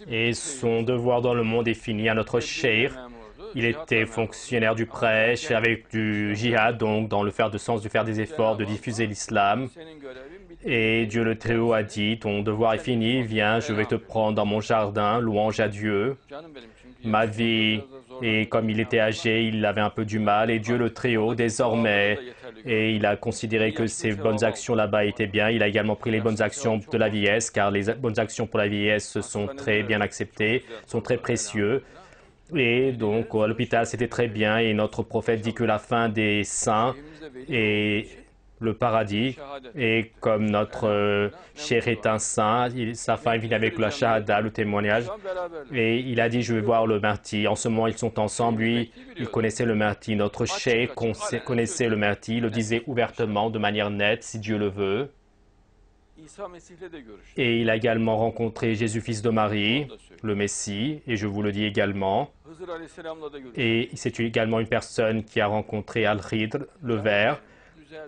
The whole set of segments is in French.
Et son devoir dans le monde est fini à notre cheikh. Il était fonctionnaire du prêche avec du djihad, donc dans le sens de faire des efforts, de diffuser l'islam. Et Dieu le Très-Haut a dit, ton devoir est fini, viens, je vais te prendre dans mon jardin, louange à Dieu. Ma vie, et comme il était âgé, il avait un peu du mal, et Dieu le Très-Haut, désormais, et il a considéré que ses bonnes actions là-bas étaient bien. Il a également pris les bonnes actions de la vieillesse, car les bonnes actions pour la vieillesse sont très bien acceptées, sont très précieux. Et donc, à l'hôpital, c'était très bien, et notre prophète dit que la fin des saints est le paradis, et comme notre cheikh est un saint, sa fin vient avec la shahada, le témoignage, et il a dit, je vais voir le Mahdi. En ce moment, ils sont ensemble, lui, il connaissait le Mahdi, notre cheikh connaissait le Mahdi, il le disait ouvertement, de manière nette, si Dieu le veut. Et il a également rencontré Jésus, fils de Marie, le Messie, et je vous le dis également. Et c'est également une personne qui a rencontré Al-Khidr, le ver,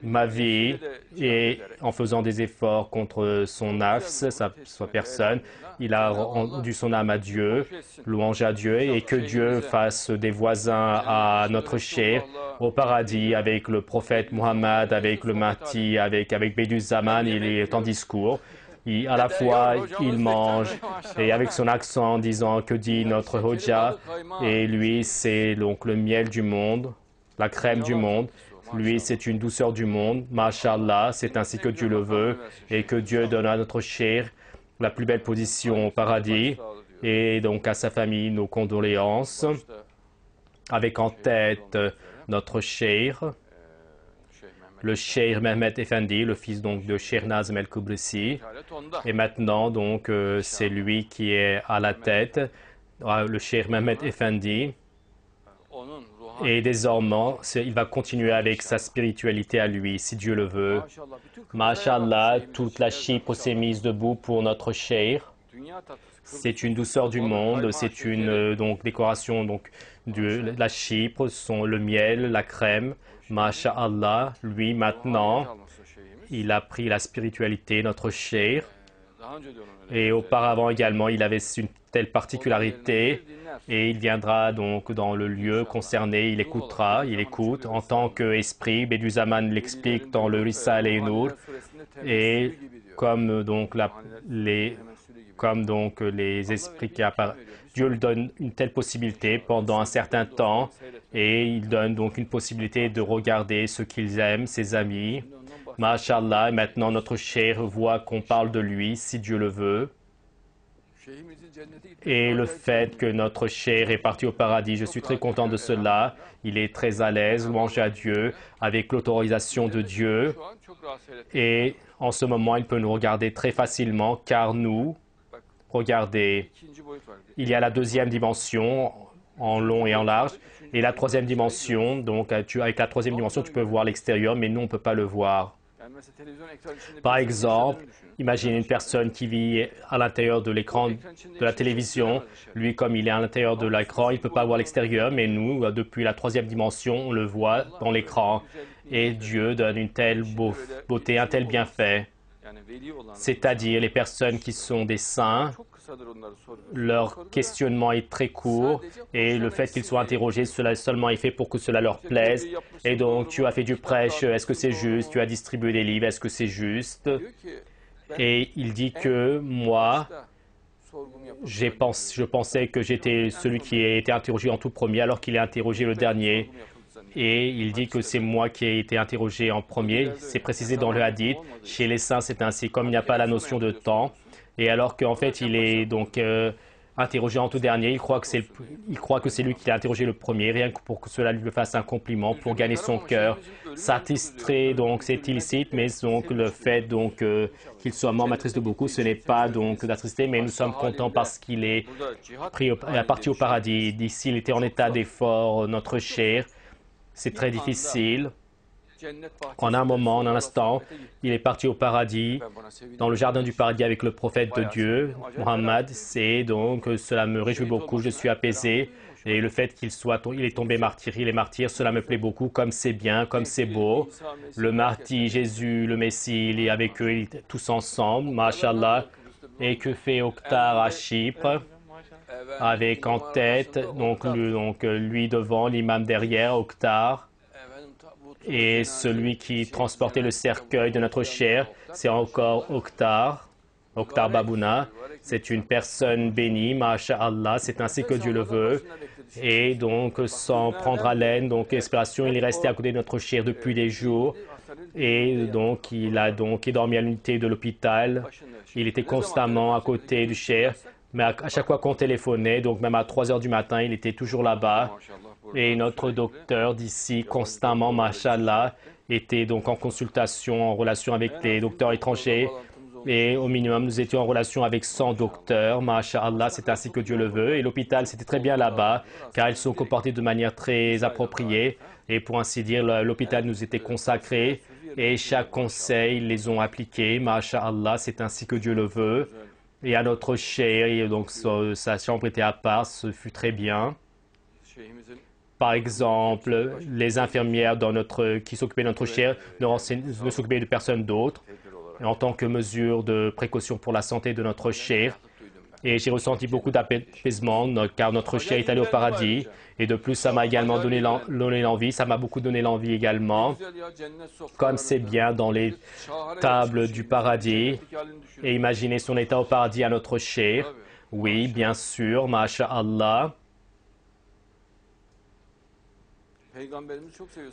ma vie, et en faisant des efforts contre son nafs, sa personne, il a rendu son âme à Dieu, louange à Dieu, et que Dieu fasse des voisins à notre cheikh au paradis avec le prophète Muhammad, avec le Mahdi, avec Bediüzzaman, il est en discours. À la fois, il mange, et avec son accent disant que dit notre Hoja, et lui, c'est donc le miel du monde, la crème du monde. Lui, c'est une douceur du monde. Masha'Allah, c'est ainsi que Dieu le veut, et que Dieu donne à notre cheikh la plus belle position au paradis, et donc à sa famille, nos condoléances, avec en tête notre cheikh, le cheikh Mehmet Efendi, le fils donc de Cheikh Nazım El-Kubrisi. Et maintenant, donc, c'est lui qui est à la tête, le cheikh Mehmet Efendi. Et désormais, il va continuer avec sa spiritualité à lui, si Dieu le veut. Masha'Allah, toute la Chypre s'est mise debout pour notre cheikh. C'est une douceur du monde, c'est une donc, décoration donc, de la Chypre, le miel, la crème. Masha'Allah, lui maintenant, il a pris la spiritualité, notre cheikh. Et auparavant également, il avait une telle particularité, et il viendra donc dans le lieu concerné, il écoute en tant qu'esprit. Bediüzzaman l'explique dans le Risale et Nur, et comme donc les esprits qui apparaissent, Dieu lui donne une telle possibilité pendant un certain temps, et il donne donc une possibilité de regarder ce qu'ils aiment, ses amis. Masha'Allah, maintenant notre cheikh voit qu'on parle de lui, si Dieu le veut. Et le fait que notre cheikh est parti au paradis, je suis très content de cela. Il est très à l'aise, louange à Dieu, avec l'autorisation de Dieu. Et en ce moment, il peut nous regarder très facilement, car nous, regardez, il y a la deuxième dimension, en long et en large, et la troisième dimension. Donc, avec la troisième dimension, tu peux voir l'extérieur, mais nous, on ne peut pas le voir. Par exemple, imaginez une personne qui vit à l'intérieur de l'écran de la télévision. Lui, comme il est à l'intérieur de l'écran, il ne peut pas voir l'extérieur, mais nous, depuis la troisième dimension, on le voit dans l'écran. Et Dieu donne une telle beauté, un tel bienfait. C'est-à-dire les personnes qui sont des saints, leur questionnement est très court, et le fait qu'ils soient interrogés, cela seulement est fait pour que cela leur plaise. Et donc, tu as fait du prêche, est-ce que c'est juste? Tu as distribué des livres, est-ce que c'est juste? Et il dit que moi, je pensais que j'étais celui qui a été interrogé en tout premier, alors qu'il est interrogé le dernier. Et il dit que c'est moi qui ai été interrogé en premier. C'est précisé dans le hadith. Chez les saints, c'est ainsi. Comme il n'y a pas la notion de temps, et alors qu'en fait, il est donc interrogé en tout dernier, il croit que c'est lui qui l'a interrogé le premier, rien que pour que cela lui fasse un compliment, pour gagner son cœur. S'attirer, donc, c'est illicite, mais donc le fait donc qu'il soit mort m'attriste beaucoup. Ce n'est pas donc d'attrister, mais nous sommes contents parce qu'il est parti au paradis. D'ici, il était en état d'effort, notre cheikh. C'est très difficile. En un moment, en un instant, il est parti au paradis, dans le jardin du paradis avec le prophète de Dieu, Muhammad. C'est donc, cela me réjouit beaucoup, je suis apaisé. Et le fait il est tombé martyr, il est martyr, cela me plaît beaucoup, comme c'est bien, comme c'est beau. Le martyr, Jésus, le Messie, il est avec eux, tous ensemble, Masha'Allah. Et que fait Oktar à Chypre? Avec en tête, lui devant, l'imam derrière, Oktar. Et celui qui transportait le cercueil de notre chair, c'est encore Oktar Babouna. C'est une personne bénie, Masha'Allah, c'est ainsi que Dieu le veut. Et donc, sans prendre haleine, donc, inspiration, il est resté à côté de notre chair depuis des jours. Et donc, il a donc dormi à l'unité de l'hôpital. Il était constamment à côté du chair. Mais à chaque fois qu'on téléphonait, donc même à 3 heures du matin, il était toujours là-bas. Et notre docteur d'ici, constamment, Mashallah, était donc en consultation, en relation avec les docteurs étrangers. Et au minimum, nous étions en relation avec 100 docteurs. Masha'Allah, c'est ainsi que Dieu le veut. Et l'hôpital, c'était très bien là-bas, car ils sont comportés de manière très appropriée. Et pour ainsi dire, l'hôpital nous était consacré. Et chaque conseil, ils les ont appliqués. Masha'Allah, c'est ainsi que Dieu le veut. Et à notre chéri, donc sa chambre était à part, ce fut très bien. Par exemple, les infirmières qui s'occupaient de notre chair ne s'occupaient de personne d'autre en tant que mesure de précaution pour la santé de notre chair. Et j'ai ressenti beaucoup d'apaisement car notre chair est allée au paradis. Et de plus, ça m'a également donné l'envie. Ça m'a beaucoup donné l'envie également. Comme c'est bien dans les tables du paradis. Et imaginez son état au paradis à notre chair. Oui, bien sûr, Masha'Allah.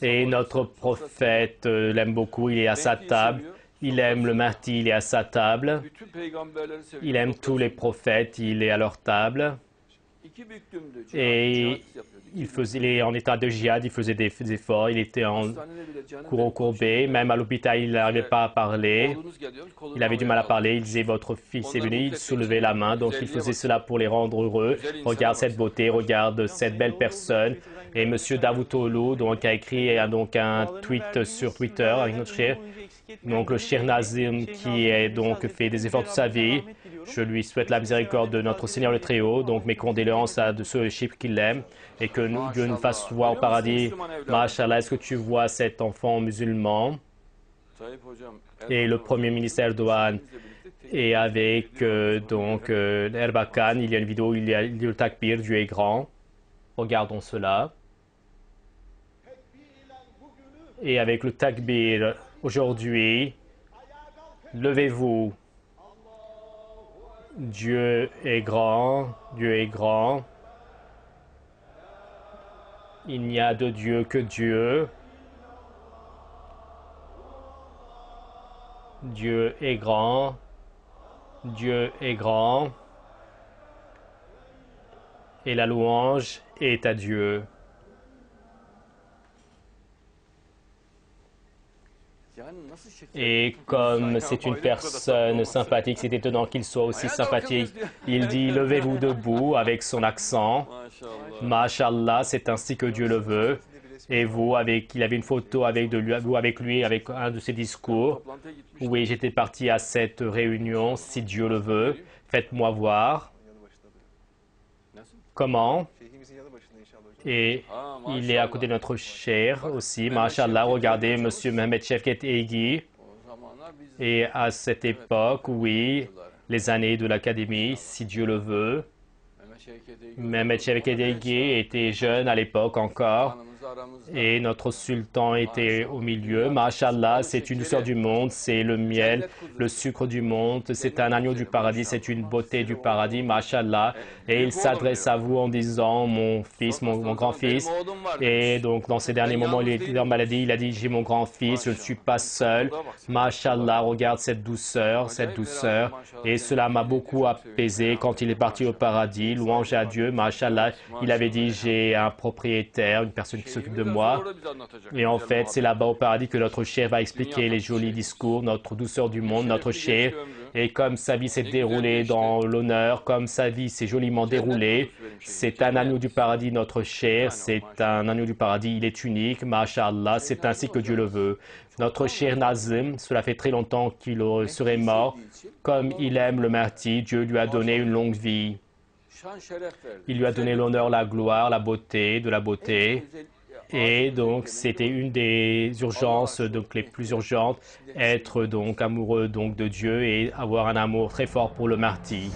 Et notre prophète l'aime beaucoup, il est à sa table. Il aime le Mahdi, il est à sa table. Il aime tous les prophètes, il est à leur table. Et il est en état de djihad, il faisait des efforts, il était en courant courbé. Même à l'hôpital, il n'arrivait pas à parler. Il avait du mal à parler. Il disait, votre fils est venu, il soulevait la main. Donc il faisait cela pour les rendre heureux. Regarde cette beauté, regarde cette belle personne. Et M. Davutoglu donc a écrit donc un tweet sur Twitter avec notre cher. Donc le Cheikh Nazim qui est donc fait des efforts de sa vie. Je lui souhaite la miséricorde de notre Seigneur le Très-Haut. Donc mes condoléances à de ceux Chypre qui l'aiment et que Dieu nous fasse voir au paradis. Masha'Allah, est-ce que tu vois cet enfant musulman? Et le premier ministre Erdogan et avec Erbakan, il y a une vidéo, il y a le takbir, Dieu est grand. Regardons cela. Et avec le takbir, aujourd'hui, levez-vous. Dieu est grand, Dieu est grand. Il n'y a de Dieu que Dieu. Dieu est grand, Dieu est grand. Et la louange est à Dieu. Et comme c'est une personne sympathique, c'est étonnant qu'il soit aussi sympathique. Il dit, levez-vous debout avec son accent. Masha'Allah, c'est ainsi que Dieu le veut. Et vous, il avait une photo avec lui, avec un de ses discours. Oui, j'étais parti à cette réunion, si Dieu le veut. Faites-moi voir. Comment? Et il est à côté de notre chair aussi. Masha'Allah, regardez, M. Mohamed Chefket Eghi. Et à cette époque, oui, les années de l'académie, si Dieu le veut. Mohamed Chefket Eghi était jeune à l'époque encore. Et notre sultan était au milieu. Masha'Allah, c'est une douceur du monde, c'est le miel, le sucre du monde, c'est un agneau du paradis, c'est une beauté du paradis, Masha'Allah. Et il s'adresse à vous en disant, mon fils, mon grand-fils. Et donc, dans ces derniers moments, il était en maladie, il a dit, j'ai mon grand-fils, je ne suis pas seul. Masha'Allah, regarde cette douceur, cette douceur. Et cela m'a beaucoup apaisé quand il est parti au paradis. Louange à Dieu, Masha'Allah. Il avait dit, j'ai un propriétaire, une personne qui s'occupe de moi. Et en fait, c'est là-bas au paradis que notre chair va expliquer les jolis discours, notre douceur du monde, notre chair. Et comme sa vie s'est déroulée dans l'honneur, comme sa vie s'est joliment déroulée, c'est un agneau du paradis, notre chair, c'est un agneau du paradis, il est unique, Masha'Allah, c'est ainsi que Dieu le veut. Notre cher Nazim, cela fait très longtemps qu'il serait mort. Comme il aime le Mahdi, Dieu lui a donné une longue vie. Il lui a donné l'honneur, la gloire, la beauté, de la beauté. Et donc, c'était une des urgences, donc les plus urgentes, être donc amoureux donc de Dieu et avoir un amour très fort pour le martyr.